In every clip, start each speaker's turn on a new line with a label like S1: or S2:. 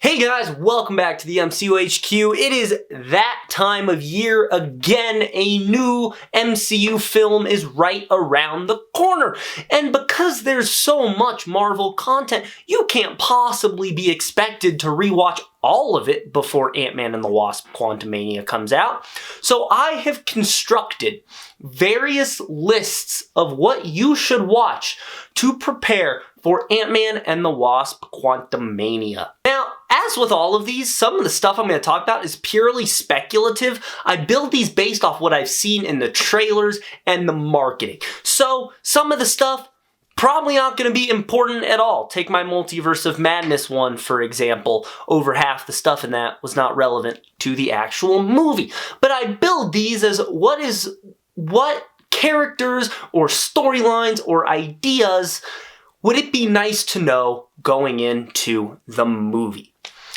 S1: Hey guys, welcome back to the MCU HQ. It is that time of year again. A new MCU film is right around the corner. And because there's so much Marvel content, you can't possibly be expected to rewatch all of it before Ant-Man and the Wasp Quantumania comes out. So I have constructed various lists of what you should watch to prepare for Ant-Man and the Wasp Quantumania. Now, as with all of these, some of the stuff I'm going to talk about is purely speculative. I build these based off what I've seen in the trailers and the marketing. So, some of the stuff probably not going to be important at all. Take my Multiverse of Madness one, for example. Over half the stuff in that was not relevant to the actual movie. But I build these as what characters or storylines or ideas would it be nice to know going into the movie.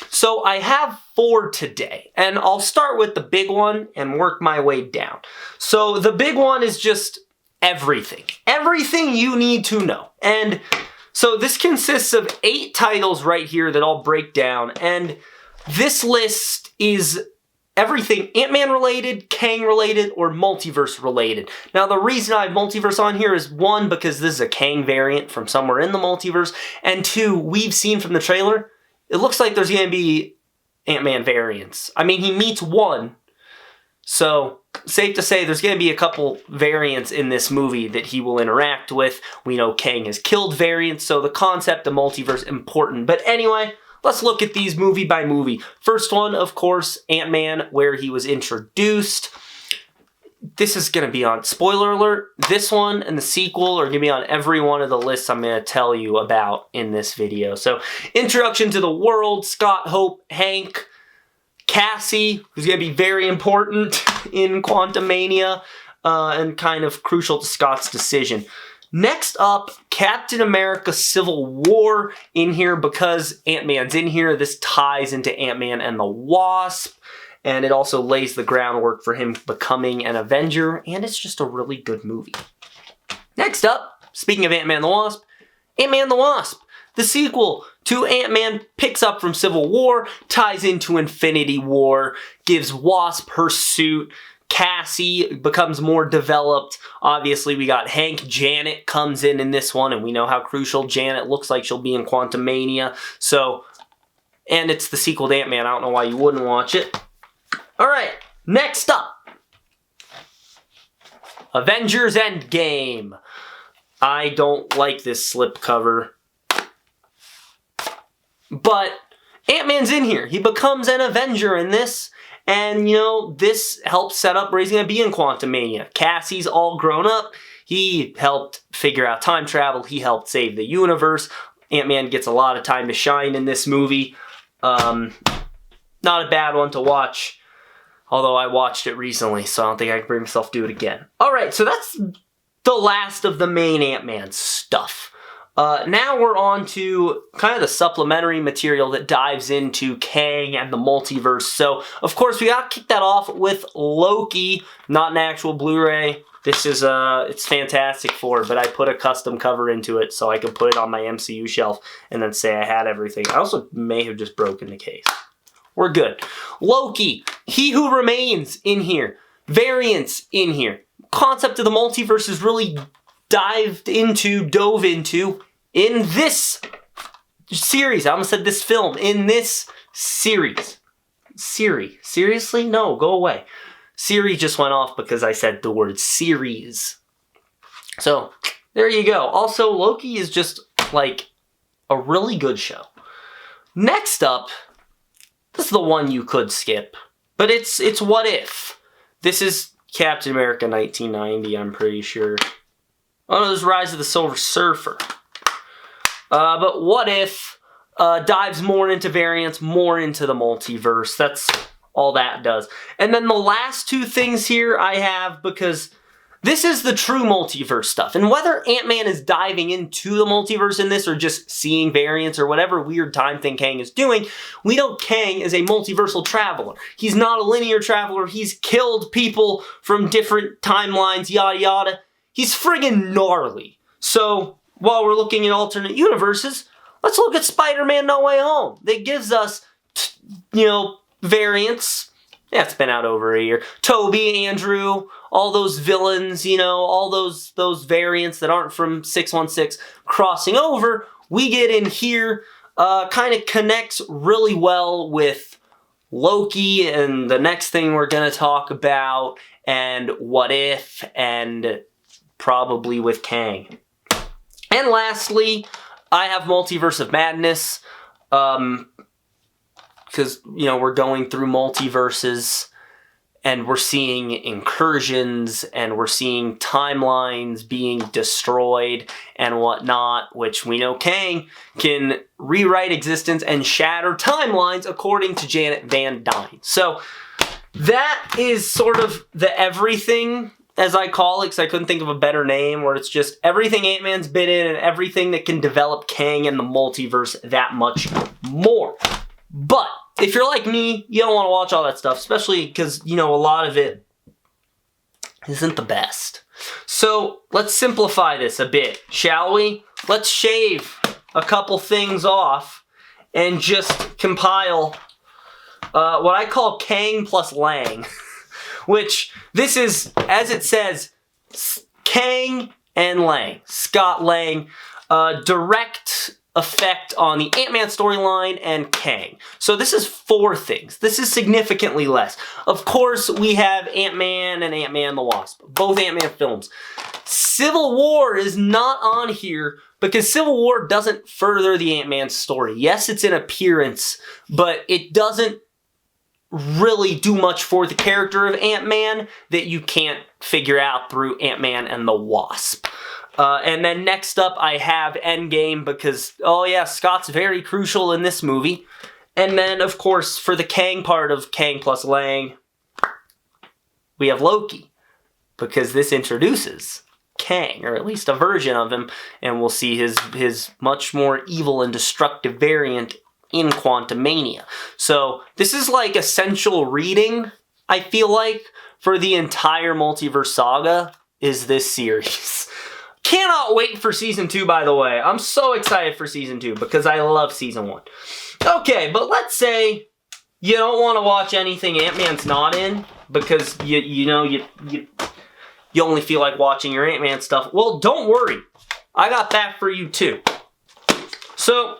S1: So I have 4 today, and I'll start with the big one and work my way down. So the big one is just everything. Everything you need to know. And so this consists of 8 titles right here that I'll break down, and this list is everything Ant-Man related, Kang related, or multiverse related. Now the reason I have multiverse on here is 1, because this is a Kang variant from somewhere in the multiverse, and 2, we've seen from the trailer, it looks like there's going to be Ant-Man variants. I mean, he meets one, so safe to say there's going to be a couple variants in this movie that he will interact with. We know Kang has killed variants, so the concept of multiverse important. But anyway, let's look at these movie by movie. First one, of course, Ant-Man, where he was introduced. This is going to be on, spoiler alert, this one and the sequel are going to be on every one of the lists I'm going to tell you about in this video. So, introduction to the world, Scott, Hope, Hank, Cassie, who's going to be very important in Quantumania, and kind of crucial to Scott's decision. Next up, Captain America Civil War in here because Ant-Man's in here. This ties into Ant-Man and the Wasp, and it also lays the groundwork for him becoming an Avenger, and it's just a really good movie. Next up, speaking of Ant-Man and the Wasp, Ant-Man and the Wasp. The sequel to Ant-Man picks up from Civil War, ties into Infinity War, gives Wasp her suit. Cassie becomes more developed. Obviously, we got Hank. Janet comes in this one, and we know how crucial Janet looks like she'll be in Quantumania. So, and it's the sequel to Ant-Man. I don't know why you wouldn't watch it. Alright, next up. Avengers Endgame. I don't like this slipcover. But Ant-Man's in here. He becomes an Avenger in this. And, you know, this helps set up where he's going to be in Quantumania. Cassie's all grown up. He helped figure out time travel. He helped save the universe. Ant-Man gets a lot of time to shine in this movie. Not a bad one to watch. Although I watched it recently, so I don't think I can bring myself to do it again. Alright, so that's the last of the main Ant-Man stuff. Now we're on to kind of the supplementary material that dives into Kang and the multiverse. So, of course, we got to kick that off with Loki, not an actual Blu-ray. This is, it's Fantastic Four, but I put a custom cover into it so I could put it on my MCU shelf and then say I had everything. I also may have just broken the case. We're good. Loki, He Who Remains in here. Variants in here. Concept of the multiverse is really dove into in this series. I almost said this film. In this series. Seriously? No, go away. Siri just went off because I said the word series. So, there you go. Also, Loki is just, like, a really good show. Next up, this is the one you could skip, but it's What If. This is Captain America 1990, I'm pretty sure. Oh no, there's Rise of the Silver Surfer. But What If dives more into variants, more into the multiverse. That's all that does. And then the last 2 things here I have, because this is the true multiverse stuff. And whether Ant-Man is diving into the multiverse in this or just seeing variants or whatever weird time thing Kang is doing, we know Kang is a multiversal traveler. He's not a linear traveler. He's killed people from different timelines, yada yada. He's friggin' gnarly. So, while we're looking at alternate universes, let's look at Spider-Man No Way Home. That gives us variants. Yeah, it's been out over a year. Toby, Andrew, all those villains, all those variants that aren't from 616 crossing over, we get in here, kind of connects really well with Loki and the next thing we're going to talk about, and What If, and probably with Kang. And lastly, I have Multiverse of Madness, because, we're going through multiverses, and we're seeing incursions, and we're seeing timelines being destroyed and whatnot, which we know Kang can rewrite existence and shatter timelines, according to Janet Van Dyne. So that is sort of the everything, as I call it, because I couldn't think of a better name, where it's just everything Ant-Man's been in and everything that can develop Kang and the multiverse that much more. But if you're like me, you don't want to watch all that stuff, especially because, a lot of it isn't the best. So let's simplify this a bit, shall we? Let's shave a couple things off and just compile what I call Kang plus Lang, which this is, as it says, Kang and Lang. Scott Lang, direct effect on the Ant-Man storyline and Kang. So this is 4 things. This is significantly less. Of course, we have Ant-Man and Ant-Man the Wasp, both Ant-Man films. Civil War is not on here because Civil War doesn't further the Ant-Man story. Yes, it's an appearance, but it doesn't really do much for the character of Ant-Man that you can't figure out through Ant-Man and the Wasp. And then next up, I have Endgame because, oh yeah, Scott's very crucial in this movie. And then, of course, for the Kang part of Kang plus Lang, we have Loki, because this introduces Kang, or at least a version of him, and we'll see his much more evil and destructive variant in Quantumania. So this is like essential reading, I feel like, for the entire multiverse saga, is this series. Cannot wait for Season 2, by the way. I'm so excited for Season 2 because I love Season 1. Okay, but let's say you don't want to watch anything Ant-Man's not in because you only feel like watching your Ant-Man stuff. Well, don't worry. I got that for you too. So,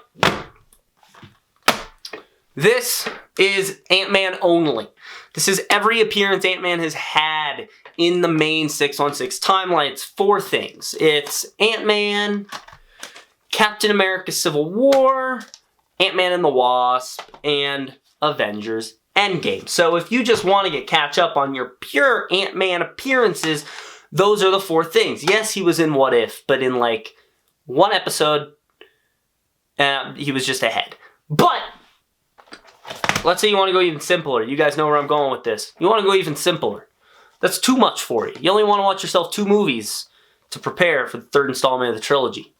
S1: this is Ant-Man only. This is every appearance Ant-Man has had in the main 616 timeline. It's 4 things. It's Ant-Man, Captain America Civil War, Ant-Man and the Wasp, and Avengers Endgame. So if you just want to catch up on your pure Ant-Man appearances, those are the 4 things. Yes, he was in What If, but in like 1 episode, he was just ahead. But let's say you want to go even simpler. You guys know where I'm going with this. You want to go even simpler. That's too much for you. You only want to watch yourself 2 movies to prepare for the 3rd installment of the trilogy.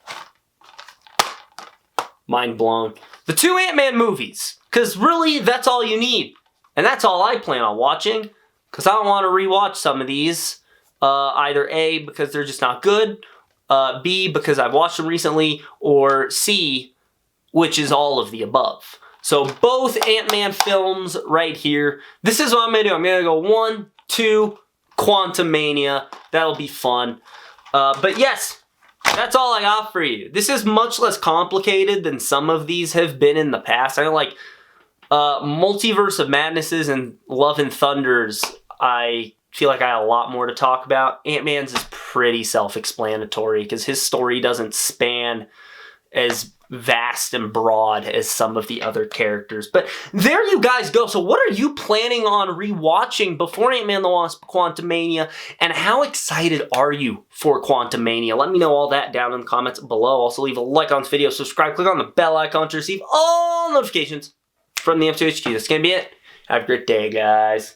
S1: Mind blown. The 2 Ant-Man movies. Because really, that's all you need. And that's all I plan on watching. Because I don't want to rewatch some of these. Either A, because they're just not good. B, because I've watched them recently. Or C, which is all of the above. So both Ant-Man films right here. This is what I'm going to do. I'm going to go 1, 2, Quantumania. That'll be fun. But yes, that's all I got for you. This is much less complicated than some of these have been in the past. I know, like, Multiverse of Madnesses and Love and Thunders, I feel like I have a lot more to talk about. Ant-Man's is pretty self-explanatory because his story doesn't span as vast and broad as some of the other characters. But there you guys go. So what are you planning on rewatching before Ant-Man the Wasp Quantumania? And how excited are you for Quantumania? Let me know all that down in the comments below. Also leave a like on this video, subscribe, click on the bell icon to receive all notifications from the M2HQ. That's going to be it. Have a great day, guys.